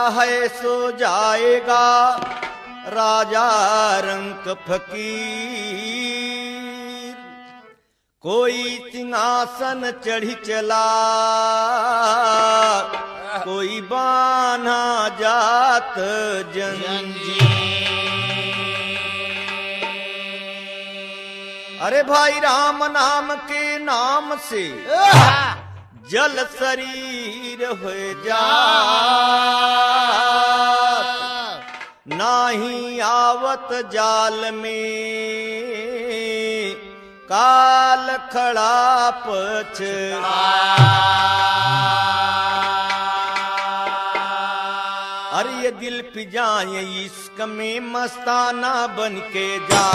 है सो जाएगा राजा रंक फकीर। कोई सिंहासन चढ़ी चला, कोई बाना जात जंजीर। अरे भाई राम नाम के नाम से जल शरीर हो जात, नाही आवत जाल में काल खड़ा पछड़ा। अरे ये दिल पिजाए इश्क में मस्ताना बन के जा,